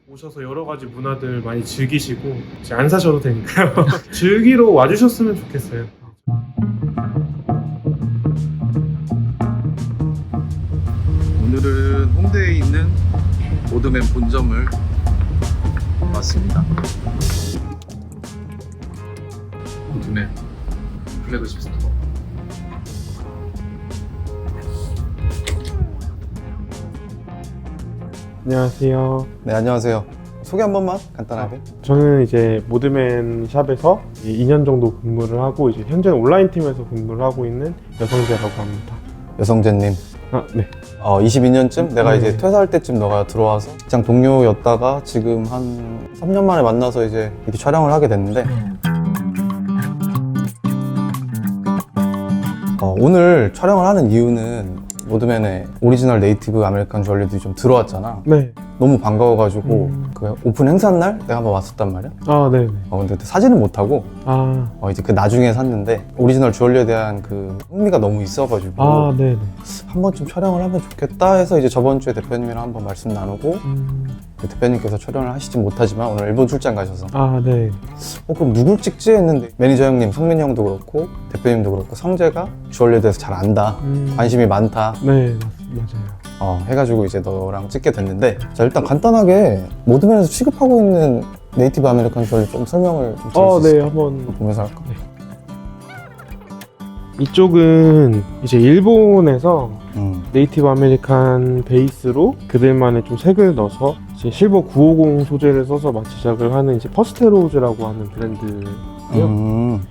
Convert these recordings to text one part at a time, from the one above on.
오셔서 여러 가지 문화들 많이 즐기시고 이제 안 사셔도 되니까요. 즐기러 와주셨으면 좋겠어요. 오늘은 홍대에 있는 보드맨 본점을 왔습니다. 보드맨 플래그십 스토어. 안녕하세요. 네, 안녕하세요. 소개 한 번만 간단하게. 저는 이제 모드맨 샵에서 2년 정도 근무를 하고 이제 현재는 온라인 팀에서 근무를 하고 있는 여성재라고 합니다. 여성재님, 네. 22년쯤 내가 네. 이제 퇴사할 때쯤 너가 들어와서 직장 동료였다가 지금 한 3년 만에 만나서 이제 이렇게 촬영을 하게 됐는데 오늘 촬영을 하는 이유는 모드맨의 오리지널 네이티브 아메리칸 주얼리들이 좀 들어왔잖아. 네. 너무 반가워가지고 그 오픈 행사 날 내가 한번 왔었단 말이야. 네네. 근데 그때 사진은 못하고 이제 그 나중에 샀는데 오리지널 주얼리에 대한 그 흥미가 너무 있어가지고 네네. 한 번쯤 촬영을 하면 좋겠다 해서 이제 저번 주에 대표님이랑 한번 말씀 나누고 그 대표님께서 촬영을 하시진 못하지만 오늘 일본 출장 가셔서 네. 그럼 누굴 찍지 했는데 매니저 형님 성민이 형도 그렇고 대표님도 그렇고 성재가 주얼리에 대해서 잘 안다, 관심이 많다. 네, 맞아요. 해가지고 이제 너랑 찍게 됐는데, 자 일단 간단하게 모드맨에서 취급하고 있는 네이티브 아메리칸 주얼리 좀 설명을 좀 드릴 수 네, 있을까? 한번 보면서 할까? 이쪽은 이제 일본에서 음. 네이티브 아메리칸 베이스로 그들만의 좀 색을 넣어서 이제 실버 950 소재를 써서 제작을 하는 이제 퍼스테로즈라고 하는 브랜드고요.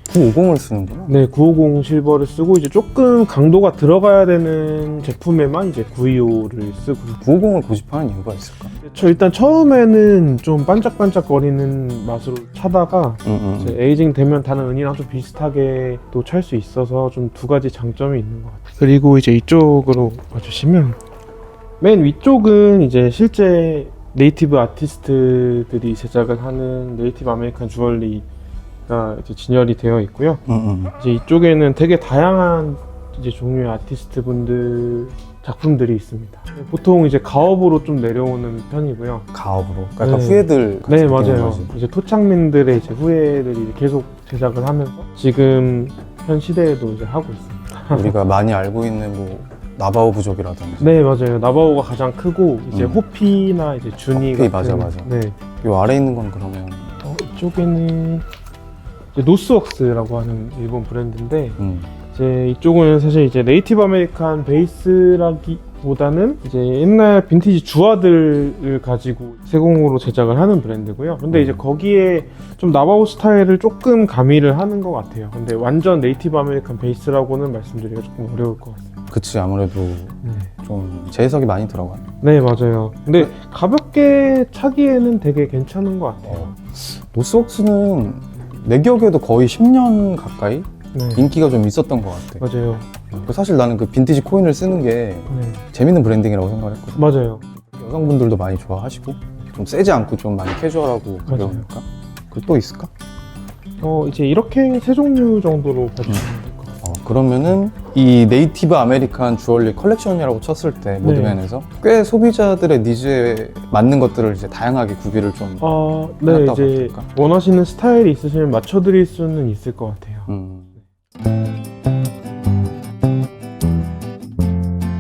950을 쓰는구나. 네, 950 실버를 쓰고 이제 조금 강도가 들어가야 되는 제품에만 이제 925를 쓰고. 950을 고집하는 이유가 있을까? 저 일단 처음에는 좀 반짝반짝거리는 맛으로 차다가 이제 에이징 되면 다른 은이랑 좀 비슷하게 또 찰 수 있어서 좀 두 가지 장점이 있는 것 같아요. 그리고 이제 이쪽으로 와주시면 맨 위쪽은 이제 실제 네이티브 아티스트들이 제작을 하는 네이티브 아메리칸 주얼리가 이제 진열이 되어 있고요. 이제 이쪽에는 되게 다양한 이제 종류의 아티스트 분들 작품들이 있습니다. 보통 이제 가업으로 좀 내려오는 편이고요. 가업으로. 약간 네. 후예들 같은 네, 느낌인 맞아요. 거지. 이제 토착민들의 이제 후예들이 계속 제작을 하면서 지금 현 시대에도 이제 하고 있습니다. 우리가 많이 알고 있는 뭐 나바오 부족이라든지. 네, 맞아요. 나바오가 가장 크고 이제 음. 호피나 이제 준이 호피, 같은. 맞아. 네. 요 아래 있는 건 그러면 이쪽에는 이제 노스웍스라고 하는 일본 브랜드인데 음. 이제 이쪽은 사실 이제 네이티브 아메리칸 베이스라기보다는 이제 옛날 빈티지 주화들을 가지고 세공으로 제작을 하는 브랜드고요. 근데 이제 거기에 좀 나바오 스타일을 조금 가미를 하는 것 같아요. 근데 완전 네이티브 아메리칸 베이스라고는 말씀드리기가 조금 어려울 것 같습니다. 그치, 아무래도 좀 재해석이 많이 들어가. 네, 맞아요. 근데 가볍게 차기에는 되게 괜찮은 것 같아요. 노스웍스는 내 기억에도 거의 10년 가까이 네, 인기가 좀 있었던 것 같아. 맞아요. 사실 나는 그 빈티지 코인을 쓰는 게 네, 재밌는 브랜딩이라고 생각을 했거든. 맞아요. 여성분들도 많이 좋아하시고 좀 세지 않고 좀 많이 캐주얼하고 가벼우니까. 그리고 또 있을까? 이제 이렇게 세 종류 정도로 봐주시면 될 것 같아요. 그러면은 이 네이티브 아메리칸 주얼리 컬렉션이라고 쳤을 때 모드맨에서 꽤 소비자들의 니즈에 맞는 것들을 이제 다양하게 구비를 좀 네, 해놨다고 이제 할까? 원하시는 스타일이 있으시면 맞춰드릴 수는 있을 것 같아요.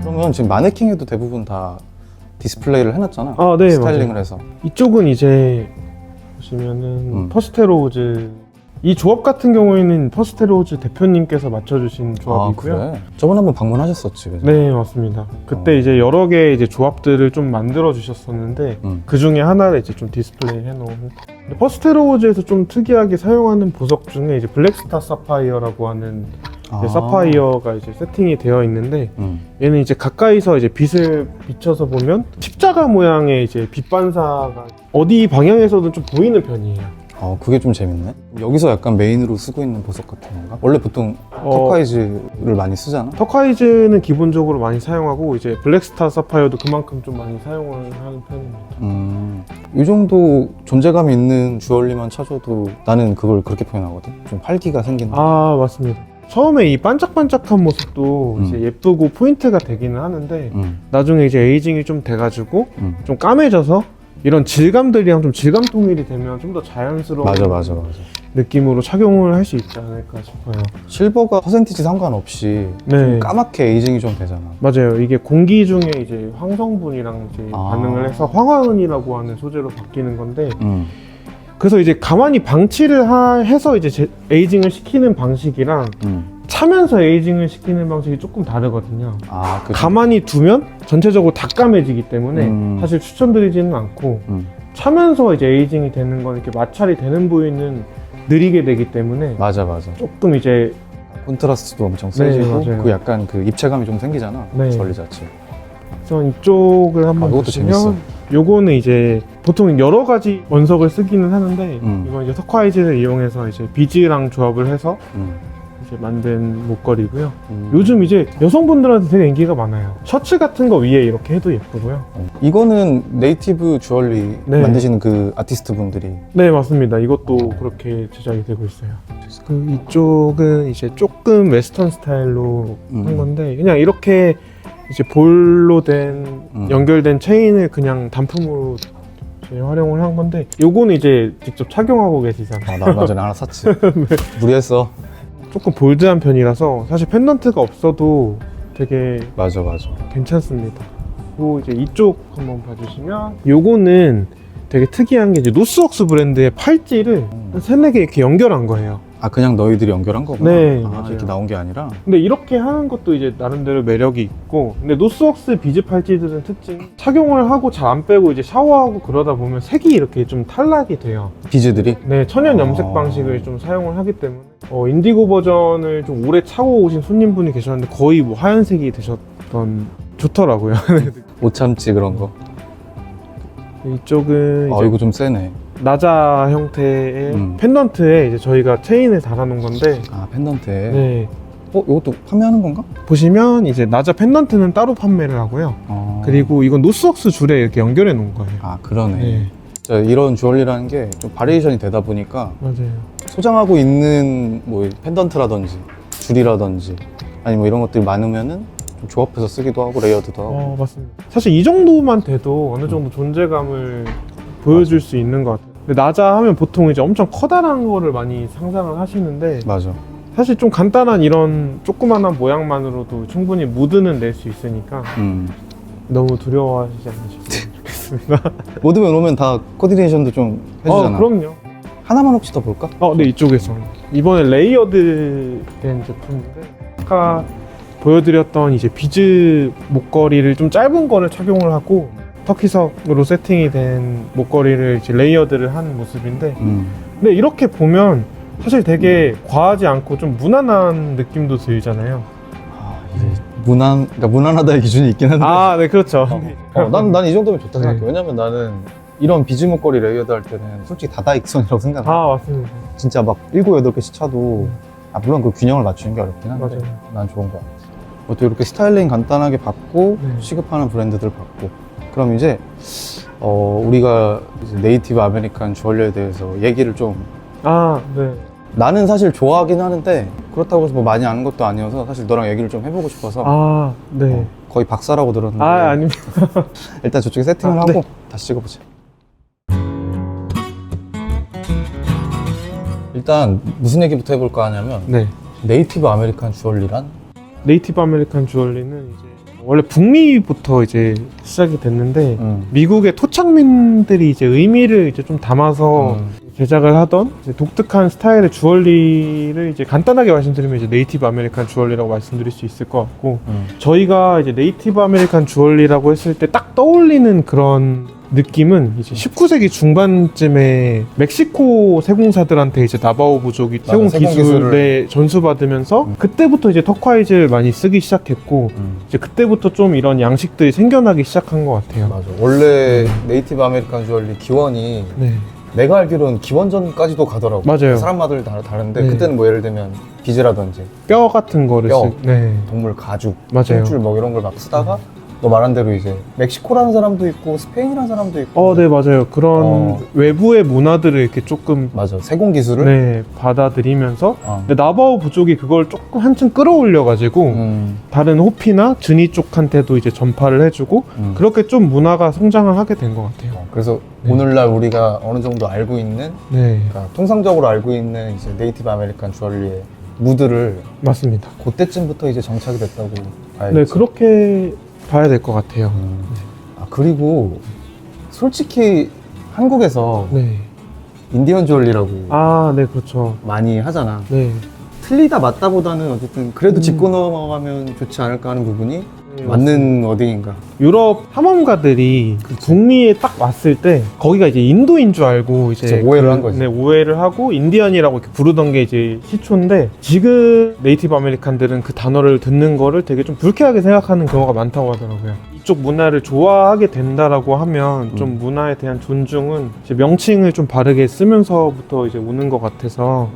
그러면 지금 마네킹에도 대부분 다 디스플레이를 해놨잖아. 네, 스타일링을 맞아요. 해서. 이쪽은 이제 보시면은 퍼스테로즈, 이 조합 같은 경우에는 퍼스테로즈 대표님께서 맞춰주신 조합이고요. 그래? 저번에 한번 방문하셨었지, 그죠? 네, 맞습니다. 그때 이제 여러 개의 이제 조합들을 좀 만들어 주셨었는데 그 중에 하나를 이제 좀 디스플레이 해놓은. 근데 퍼스테로즈에서 좀 특이하게 사용하는 보석 중에 이제 블랙스타 사파이어라고 하는 이제 사파이어가 이제 세팅이 되어 있는데 얘는 이제 가까이서 이제 빛을 비춰서 보면 십자가 모양의 이제 빛 반사가 어디 방향에서든 좀 보이는 편이에요. 그게 좀 재밌네. 여기서 약간 메인으로 쓰고 있는 보석 같은 건가? 원래 보통 터콰이즈를 많이 쓰잖아. 터콰이즈는 기본적으로 많이 사용하고 이제 블랙스타 사파이어도 그만큼 좀 많이 사용을 하는 편입니다. 이 정도 존재감 있는 주얼리만 찾아도 나는 그걸 그렇게 표현하거든. 좀 활기가 생기는. 맞습니다. 처음에 이 반짝반짝한 모습도 이제 예쁘고 포인트가 되기는 하는데 나중에 이제 에이징이 좀 돼가지고 좀 까매져서 이런 질감들이랑 좀 질감 통일이 되면 좀 더 자연스러운 맞아. 느낌으로 착용을 할 수 있지 않을까 싶어요. 실버가 퍼센티지 상관없이 네. 좀 까맣게 에이징이 좀 되잖아. 맞아요. 이게 공기 중에 이제 황성분이랑 이제 아. 반응을 해서 황화은이라고 하는 소재로 바뀌는 건데, 음. 그래서 이제 가만히 방치를 해서 이제 에이징을 시키는 방식이랑 차면서 에이징을 시키는 방식이 조금 다르거든요. 아, 그치. 가만히 두면 전체적으로 다 까매지기 때문에 사실 추천드리지는 않고, 차면서 이제 에이징이 되는 건 이렇게 마찰이 되는 부위는 느리게 되기 때문에 맞아. 조금 이제 콘트라스트도 엄청 네, 세지고 맞아요. 그 약간 그 입체감이 좀 생기잖아. 네. 주얼리 자체. 그래서 이쪽을 한번 이것도 보시면 재밌어. 요거는 이제 보통 여러 가지 원석을 쓰기는 하는데 이건 이제 터콰이즈를 이용해서 이제 비즈랑 조합을 해서 이제 만든 목걸이고요. 요즘 이제 여성분들한테 되게 인기가 많아요. 셔츠 같은 거 위에 이렇게 해도 예쁘고요. 이거는 네이티브 주얼리 네. 만드시는 그 아티스트 분들이 네, 맞습니다. 이것도 그렇게 제작이 되고 있어요. 그 이쪽은 이제 조금 웨스턴 스타일로 한 건데 그냥 이렇게 이제 볼로 된 연결된 체인을 그냥 단품으로 이제 활용을 한 건데 요거는 이제 직접 착용하고 계시잖아요. 나 하나 샀지. 무리했어. 조금 볼드한 편이라서 사실 펜던트가 없어도 되게 맞아. 괜찮습니다. 그리고 이제 이쪽 한번 봐주시면 요거는 되게 특이한 게 이제 노스웍스 브랜드의 팔찌를 한 3-4개 이렇게 연결한 거예요. 아, 그냥 너희들이 연결한 거구나. 네, 아, 맞아요. 이렇게 나온 게 아니라. 근데 이렇게 하는 것도 이제 나름대로 매력이 있고, 근데 노스웍스 비즈 팔찌들은 특징 착용을 하고 잘 안 빼고 이제 샤워하고 그러다 보면 색이 이렇게 좀 탈락이 돼요. 비즈들이. 네, 천연 염색 방식을 좀 사용을 하기 때문에 인디고 버전을 좀 오래 차고 오신 손님분이 계셨는데 거의 뭐 하얀색이 되셨던 좋더라고요. 못 참지 그런 거. 이쪽은 아, 이제 이거 좀 세네. 나자 형태의 펜던트에 이제 저희가 체인을 달아놓은 건데, 아, 펜던트에. 네, 이것도 판매하는 건가? 보시면 이제 나자 펜던트는 따로 판매를 하고요. 그리고 이건 노스웍스 줄에 이렇게 연결해 놓은 거예요. 아, 그러네. 네, 자, 이런 주얼리라는 게 좀 바리에이션이 되다 보니까 맞아요. 소장하고 있는 뭐 펜던트라든지 줄이라든지 아니 뭐 이런 것들이 많으면은 좀 조합해서 쓰기도 하고 레이어드도 하고. 맞습니다. 사실 이 정도만 돼도 어느 정도 존재감을 보여줄 수 있는 것 같아요. 근데 나자 하면 보통 이제 엄청 커다란 거를 많이 상상을 하시는데, 맞아. 사실 좀 간단한 이런 조그만한 모양만으로도 충분히 무드는 낼 수 있으니까 너무 두려워하시지 않으셨으면 좋겠습니다. 모드면 오면 다 코디네이션도 좀 해주잖아. 그럼요. 하나만 혹시 더 볼까? 네, 이쪽에서 이번에 레이어드 된 제품인데, 아까 보여드렸던 이제 비즈 목걸이를 좀 짧은 거를 착용을 하고 터키석으로 세팅이 된 목걸이를 이제 레이어드를 한 모습인데, 근데 이렇게 보면 사실 되게 과하지 않고 좀 무난한 느낌도 들잖아요. 아, 이제 그러니까 무난하다의 기준이 있긴 한데. 네, 그렇죠. 난 이 정도면 좋다 생각해. 네. 왜냐면 나는 이런 비즈 목걸이 레이어드 할 때는 솔직히 다다익선이라고 생각해. 맞습니다. 진짜 막 7, 8개씩 차도 물론 그 균형을 맞추는 게 어렵긴 한데 맞아요. 난 좋은 것 같아. 또 이렇게 스타일링 간단하게 받고 네. 시급하는 브랜드들 받고 그럼 이제 우리가 이제 네이티브 아메리칸 주얼리에 대해서 얘기를 좀 네. 나는 사실 좋아하긴 하는데 그렇다고 해서 뭐 많이 아는 것도 아니어서 사실 너랑 얘기를 좀 해보고 싶어서 네. 거의 박사라고 들었는데 아닙니다. 일단 저쪽에 세팅을 하고 다시 찍어보자. 일단 무슨 얘기부터 해볼까 하냐면 네. 네이티브 아메리칸 주얼리란? 네이티브 아메리칸 주얼리는 이제 원래 북미부터 이제 시작이 됐는데, 미국의 토착민들이 이제 의미를 이제 좀 담아서 제작을 하던 이제 독특한 스타일의 주얼리를 이제 간단하게 말씀드리면 이제 네이티브 아메리칸 주얼리라고 말씀드릴 수 있을 것 같고, 저희가 이제 네이티브 아메리칸 주얼리라고 했을 때 딱 떠올리는 그런 느낌은 이제 19세기 중반쯤에 멕시코 세공사들한테 이제 나바오 부족이 세공 기술에 전수받으면서 그때부터 이제 터콰이즈를 많이 쓰기 시작했고, 이제 그때부터 좀 이런 양식들이 생겨나기 시작한 것 같아요. 맞아. 원래 네이티브 아메리칸 주얼리 기원이 네. 내가 알기로는 기원전까지도 가더라고. 맞아요. 사람마다 다른데 네. 그때는 뭐 예를 들면 비즈라든지 뼈 같은 거를 뼈. 네. 동물 가죽, 맞아요. 줄 뭐 이런 걸 막 쓰다가 너 말한 대로 이제 멕시코라는 사람도 있고 스페인이라는 사람도 있고. 네, 맞아요. 그런 외부의 문화들을 이렇게 조금 맞아. 세공 기술을. 네, 받아들이면서 근데 나바오 부족이 그걸 조금 한층 끌어올려가지고 다른 호피나 즈니 쪽한테도 이제 전파를 해주고 그렇게 좀 문화가 성장을 하게 된 것 같아요. 그래서 네. 오늘날 우리가 어느 정도 알고 있는, 네, 그러니까 통상적으로 알고 있는 이제 네이티브 아메리칸 주얼리의 무드를 맞습니다. 그때쯤부터 이제 정착이 됐다고 봐야겠지. 네, 그렇게 봐야 될 것 같아요. 그리고 솔직히 한국에서 네. 인디언 주얼리라고 네, 그렇죠. 많이 하잖아. 네. 틀리다 맞다보다는 어쨌든 그래도 짚고 넘어가면 좋지 않을까 하는 부분이 네, 맞는 워딩인가. 유럽 탐험가들이 북미에 딱 왔을 때 거기가 이제 인도인 줄 알고 이제 그쵸, 오해를 한 거지. 네, 오해를 하고 인디언이라고 이렇게 부르던 게 이제 시초인데 지금 네이티브 아메리칸들은 그 단어를 듣는 거를 되게 좀 불쾌하게 생각하는 경우가 많다고 하더라고요. 이쪽 문화를 좋아하게 된다라고 하면 좀 문화에 대한 존중은 이제 명칭을 좀 바르게 쓰면서부터 이제 오는 것 같아서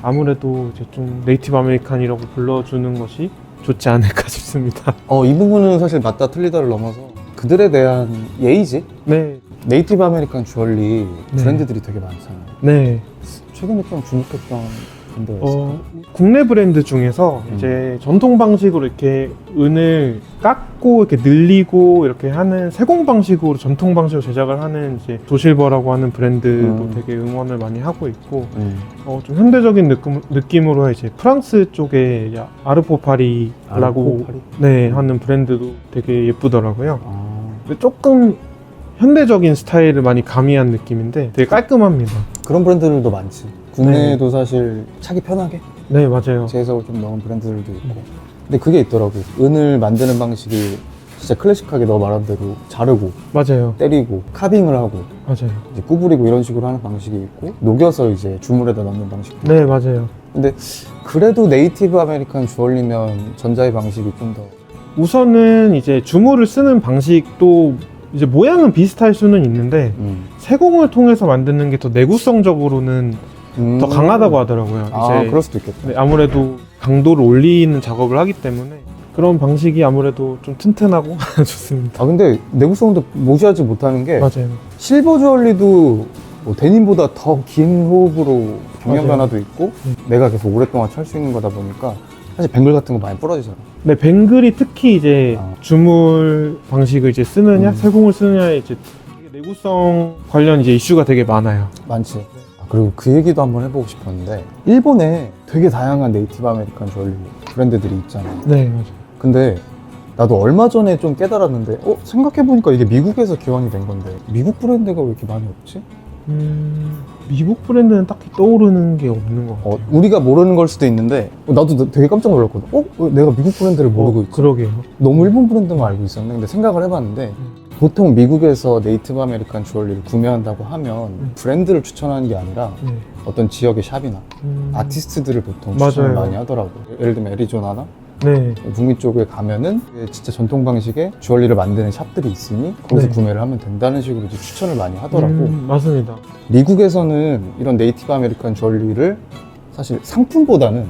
아무래도 이제 좀 네이티브 아메리칸이라고 불러주는 것이 좋지 않을까 싶습니다. 이 부분은 사실 맞다 틀리다를 넘어서 그들에 대한 예의지? 네, 네이티브 아메리칸 주얼리 네. 브랜드들이 되게 많잖아. 네. 최근에 좀 주목했던 브랜드가 있을까? 국내 브랜드 중에서 이제 전통 방식으로 이렇게 은을 깎고 이렇게 늘리고 이렇게 하는 세공 방식으로 전통 방식으로 제작을 하는 이제 도실버라고 하는 브랜드도 되게 응원을 많이 하고 있고 좀 현대적인 느낌으로 이제 프랑스 쪽에 이제 아르포파리라고 아르포파리? 네, 하는 브랜드도 되게 예쁘더라고요. 근데 조금 현대적인 스타일을 많이 가미한 느낌인데 되게 깔끔합니다. 그런 브랜드들도 많지. 국내에도 사실 차기 편하게 네, 맞아요. 제해석을 좀 넣은 브랜드들도 있고. 근데 그게 있더라고. 은을 만드는 방식이 진짜 클래식하게 너 말한 대로 자르고 맞아요. 때리고 카빙을 하고 맞아요. 이제 구부리고 이런 식으로 하는 방식이 있고, 녹여서 이제 주물에다 넣는 방식도. 네, 맞아요. 근데 그래도 네이티브 아메리칸 주얼리면 전자의 방식이 좀 더. 우선은 이제 주물을 쓰는 방식도 이제 모양은 비슷할 수는 있는데 세공을 통해서 만드는 게 더 내구성적으로는 더 강하다고 하더라고요. 이제 그럴 수도 있겠다. 네, 아무래도 강도를 올리는 작업을 하기 때문에 그런 방식이 아무래도 좀 튼튼하고 좋습니다. 근데 내구성도 무시하지 못하는 게 맞아요. 실버 주얼리도 뭐 데님보다 더 긴 호흡으로 경량 맞아요. 변화도 있고 내가 계속 오랫동안 찰 수 있는 거다 보니까 사실 뱅글 같은 거 많이 부러지잖아. 네, 뱅글이 특히 이제 주물 방식을 이제 쓰느냐, 세공을 쓰느냐에 이제 되게 내구성 관련 이제 이슈가 되게 많아요. 많지. 그리고 그 얘기도 한번 해보고 싶었는데, 일본에 되게 다양한 네이티브 아메리칸 주얼리 브랜드들이 있잖아. 네, 맞아요. 근데 나도 얼마 전에 좀 깨달았는데 생각해보니까 이게 미국에서 기원이 된 건데 미국 브랜드가 왜 이렇게 많이 없지? 미국 브랜드는 딱히 떠오르는 게 없는 것 같아요. 우리가 모르는 걸 수도 있는데 나도 되게 깜짝 놀랐거든. 왜 내가 미국 브랜드를 모르고 있지? 그러게요. 너무 일본 브랜드만 알고 있었네. 근데 생각을 해봤는데 보통 미국에서 네이티브 아메리칸 주얼리를 구매한다고 하면 브랜드를 추천하는 게 아니라 네. 어떤 지역의 샵이나 아티스트들을 보통 맞아요. 추천을 많이 하더라고. 예를 들면 애리조나나 네. 북미 쪽에 가면은 진짜 전통 방식의 주얼리를 만드는 샵들이 있으니 거기서 네. 구매를 하면 된다는 식으로 이제 추천을 많이 하더라고. 맞습니다. 미국에서는 이런 네이티브 아메리칸 주얼리를 사실 상품보다는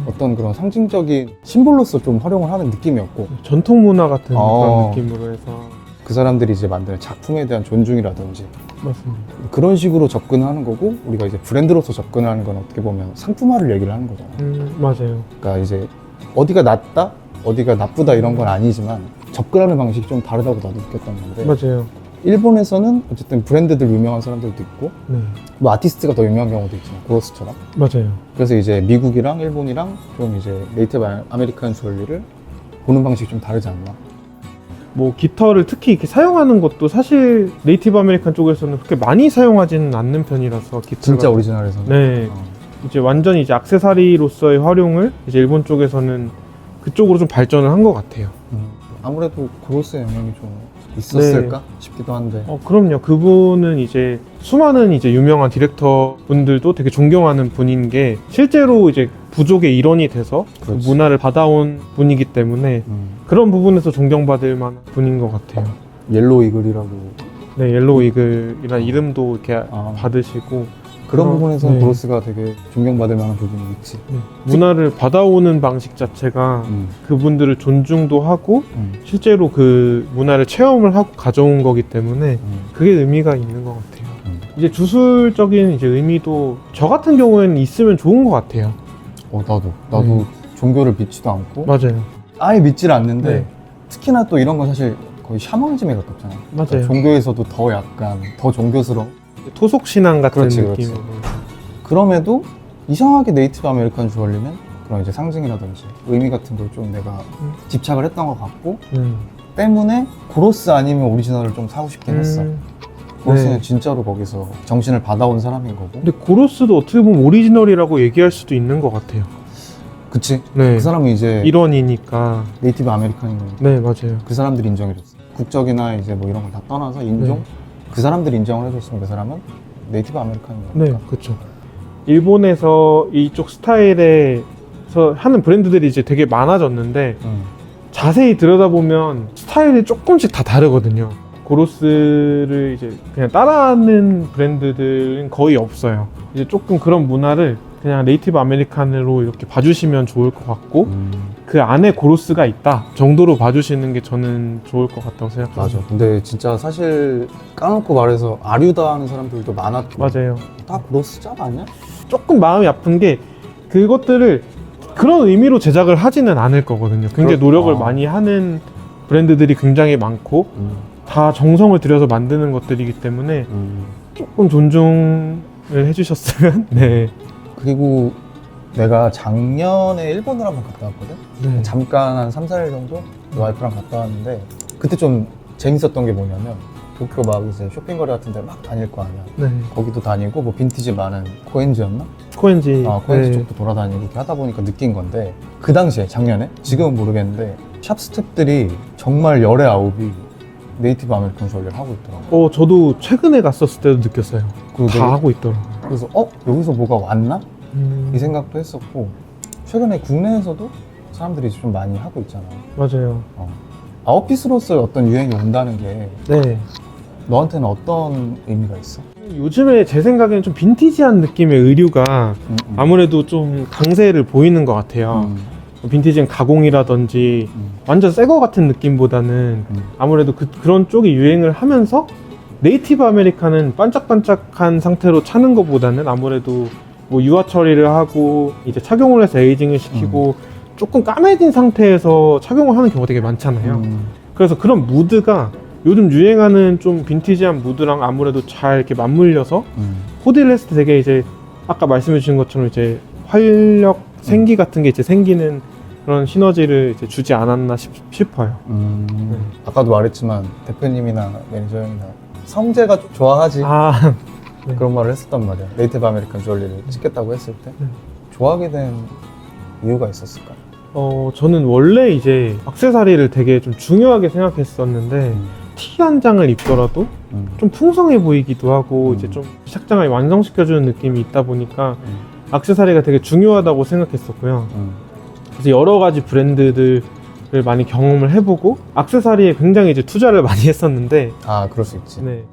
어떤 그런 상징적인 심볼로서 좀 활용을 하는 느낌이었고, 전통 문화 같은 그런 느낌으로 해서. 그 사람들이 이제 만드는 작품에 대한 존중이라든지 맞습니다. 그런 식으로 접근하는 거고, 우리가 이제 브랜드로서 접근하는 건 어떻게 보면 상품화를 얘기를 하는 거잖아. 맞아요. 그러니까 이제 어디가 낫다, 어디가 나쁘다 이런 건 아니지만 접근하는 방식이 좀 다르다고 나도 느꼈던 건데, 맞아요. 일본에서는 어쨌든 브랜드들 유명한 사람들도 있고 네. 뭐 아티스트가 더 유명한 경우도 있잖아, 고로스처럼. 맞아요. 그래서 이제 미국이랑 일본이랑 좀 이제 네이티브 아메리칸 주얼리를 보는 방식이 좀 다르지 않나. 뭐 깃털을 특히 이렇게 사용하는 것도 사실 네이티브 아메리칸 쪽에서는 그렇게 많이 사용하지는 않는 편이라서 깃털 진짜 오리지널에서는. 네. 이제 완전히 이제 액세서리로서의 활용을 이제 일본 쪽에서는 그쪽으로 좀 발전을 한 것 같아요. 아무래도 고로스의 영향이 좀 있었을까 네. 싶기도 한데. 그럼요. 그분은 이제 수많은 이제 유명한 디렉터 분들도 되게 존경하는 분인 게 실제로 이제 부족의 일원이 돼서 그 그렇지. 문화를 받아온 분이기 때문에 그런 부분에서 존경받을 만한 분인 것 같아요. 옐로우 이글이라고. 네, 옐로우 이글이라는 이름도 이렇게 받으시고 그런 부분에서 네. 브로스가 되게 존경받을 만한 부분이 있지. 문화를 받아오는 방식 자체가 그분들을 존중도 하고 실제로 그 문화를 체험을 하고 가져온 거기 때문에 그게 의미가 있는 것 같아요. 이제 주술적인 이제 의미도 저 같은 경우에는 있으면 좋은 것 같아요. 나도 네. 종교를 믿지도 않고 맞아요. 아예 믿질 않는데 네. 특히나 또 이런 건 사실 거의 샤머니즘에 가깝잖아. 맞아요. 그러니까 종교에서도 더 약간 더 종교스러운. 토속 신앙 같은 그렇지, 느낌으로. 그럼에도 이상하게 네이티브 아메리칸 주얼리는 그런 이제 상징이라든지 의미 같은 걸 좀 내가 집착을 했던 것 같고 때문에 고로스 아니면 오리지널을 좀 사고 싶긴 했어. 고로스는 네. 진짜로 거기서 정신을 받아온 사람인 거고. 근데 고로스도 어떻게 보면 오리지널이라고 얘기할 수도 있는 것 같아요. 그치? 네. 그 사람은 이제 일원이니까. 네이티브 아메리칸인 거니까 네, 맞아요. 그 사람들이 인정해줬어. 국적이나 이제 뭐 이런 걸 다 떠나서 인종? 네. 그 사람들이 인정을 해줬으면 그 사람은 네이티브 아메리칸인 네, 거니까. 그렇죠. 일본에서 이쪽 스타일에서 하는 브랜드들이 이제 되게 많아졌는데 자세히 들여다보면 스타일이 조금씩 다 다르거든요. 고로스를 이제 그냥 따라하는 브랜드들은 거의 없어요. 이제 조금 그런 문화를 그냥 네이티브 아메리칸으로 이렇게 봐주시면 좋을 것 같고 그 안에 고로스가 있다 정도로 봐주시는 게 저는 좋을 것 같다고 생각합니다. 맞아. 근데 진짜 사실 까놓고 말해서 아류다 하는 사람들도 많았고. 맞아요. 다 고로스 짭 아니야? 조금 마음이 아픈 게 그것들을 그런 의미로 제작을 하지는 않을 거거든요. 굉장히 노력을 많이 하는 브랜드들이 굉장히 많고 다 정성을 들여서 만드는 것들이기 때문에 조금 존중을 해주셨으면. 네. 그리고 내가 작년에 일본을 한번 갔다 왔거든? 네. 잠깐 한 3, 4일 정도 와이프랑 갔다 왔는데 그때 좀 재밌었던 게 뭐냐면 도쿄 막 이제 쇼핑거리 같은 데 막 다닐 거 아니야. 네. 거기도 다니고 뭐 빈티지 많은 코엔지였나? 코엔지. 코엔지 네. 쪽도 돌아다니고 이렇게 하다 보니까 느낀 건데 그 당시에 작년에? 지금은 모르겠는데 샵 스태프들이 정말 열의 아홉이 네이티브 아메리칸 주얼리를 하고 있더라고. 저도 최근에 갔었을 때도 느꼈어요. 다 하고 있더라고요. 그래서 여기서 뭐가 왔나? 이 생각도 했었고 최근에 국내에서도 사람들이 좀 많이 하고 있잖아. 맞아요. 아웃피스로서의 어떤 유행이 온다는 게 네. 너한테는 어떤 의미가 있어? 요즘에 제 생각에는 좀 빈티지한 느낌의 의류가 아무래도 좀 강세를 보이는 것 같아요. 빈티지는 가공이라든지 완전 새 거 같은 느낌보다는 아무래도 그런 쪽이 유행을 하면서 네이티브 아메리칸은 반짝반짝한 상태로 차는 것보다는 아무래도 뭐 유화 처리를 하고 이제 착용을 해서 에이징을 시키고 조금 까매진 상태에서 착용을 하는 경우가 되게 많잖아요. 그래서 그런 무드가 요즘 유행하는 좀 빈티지한 무드랑 아무래도 잘 이렇게 맞물려서 코디를 했을 때 되게 이제 아까 말씀해 주신 것처럼 이제 활력, 생기 같은 게 이제 생기는 그런 시너지를 이제 주지 않았나 싶어요. 네. 아까도 말했지만 대표님이나 매니저 형이나 성재가 좀 좋아하지. 네. 그런 말을 했었단 말이야. 네이티브 아메리칸 주얼리를 찍겠다고 했을 때 좋아하게 된 이유가 있었을까? 저는 원래 이제 액세서리를 되게 좀 중요하게 생각했었는데 티 한 장을 입더라도 좀 풍성해 보이기도 하고 이제 좀 착장을 완성시켜주는 느낌이 있다 보니까 액세서리가 되게 중요하다고 생각했었고요. 그래서 여러 가지 브랜드들을 많이 경험을 해보고 액세서리에 굉장히 이제 투자를 많이 했었는데 그럴 수 있지. 네.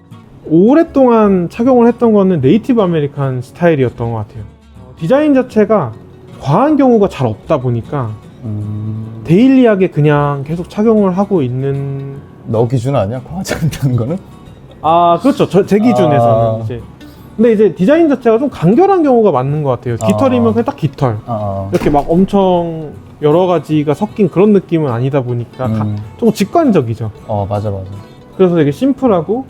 오랫동안 착용을 했던 거는 네이티브 아메리칸 스타일이었던 것 같아요. 디자인 자체가 과한 경우가 잘 없다 보니까 데일리하게 그냥 계속 착용을 하고 있는. 너 기준 아니야? 과하지 않다는 거는? 그렇죠. 제 기준에서는 이제. 근데 이제 디자인 자체가 좀 간결한 경우가 맞는 것 같아요. 깃털이면 그냥 딱 깃털. 이렇게 막 엄청 여러 가지가 섞인 그런 느낌은 아니다 보니까 좀 직관적이죠. 맞아. 그래서 되게 심플하고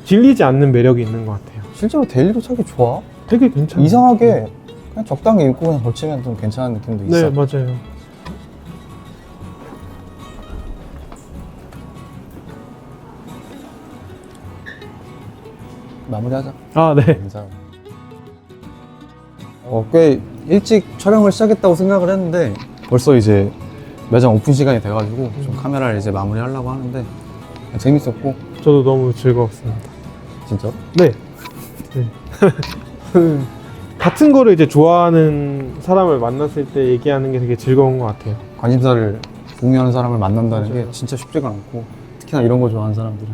질리지 않는 매력이 있는 것 같아요. 실제로 데일리로 차기 좋아. 되게 괜찮아요. 이상하게 그냥 적당히 입고 그냥 걸치면 좀 괜찮은 느낌도 있어. 네, 맞아요. 마무리하자. 네. 인사. 꽤 일찍 촬영을 시작했다고 생각을 했는데 벌써 이제 매장 오픈 시간이 돼가지고 좀 카메라를 이제 마무리하려고 하는데 재밌었고 저도 너무 즐거웠습니다. 진짜로? 네. 같은 거를 이제 좋아하는 사람을 만났을 때 얘기하는 게 되게 즐거운 것 같아요. 관심사를 공유하는 사람을 만난다는 맞아요. 게 진짜 쉽지가 않고 특히나 이런 거 좋아하는 사람들은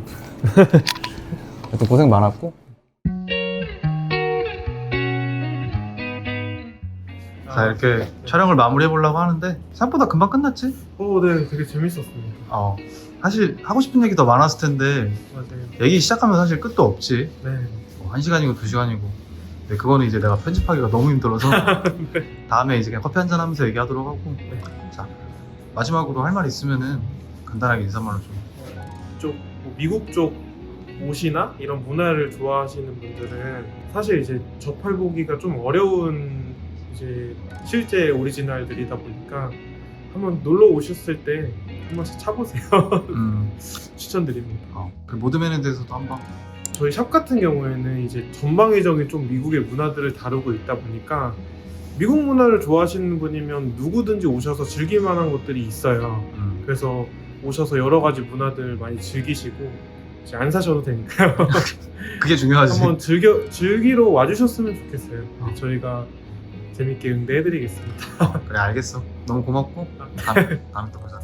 하여튼 고생 많았고 자, 이렇게 촬영을 마무리해 보려고 하는데 생각보다 금방 끝났지? 네, 되게 재밌었습니다. 사실 하고 싶은 얘기 더 많았을 텐데 맞아요. 얘기 시작하면 사실 끝도 없지. 네. 1시간이고 2시간이고. 근데 그거는 이제 내가 편집하기가 너무 힘들어서 다음에 이제 그냥 커피 한잔 하면서 얘기하도록 하고. 네. 자, 마지막으로 할 말 있으면은 간단하게 인사말로 좀. 뭐 미국 쪽 옷이나 이런 문화를 좋아하시는 분들은 사실 이제 접해보기가 좀 어려운 이제 실제 오리지널들이다 보니까 한번 놀러 오셨을 때 한 번씩 차보세요. 추천드립니다. 그 모드맨에 대해서도 한번. 저희 샵 같은 경우에는 이제 전방위적인 좀 미국의 문화들을 다루고 있다 보니까 미국 문화를 좋아하시는 분이면 누구든지 오셔서 즐길 만한 것들이 있어요. 그래서 오셔서 여러 가지 문화들 많이 즐기시고 이제 안 사셔도 되니까요. 그게 중요하지. 한번 즐기러 와주셨으면 좋겠어요. 저희가 재밌게 응대해드리겠습니다. 그래, 알겠어. 너무 고맙고 다음에 또 보자.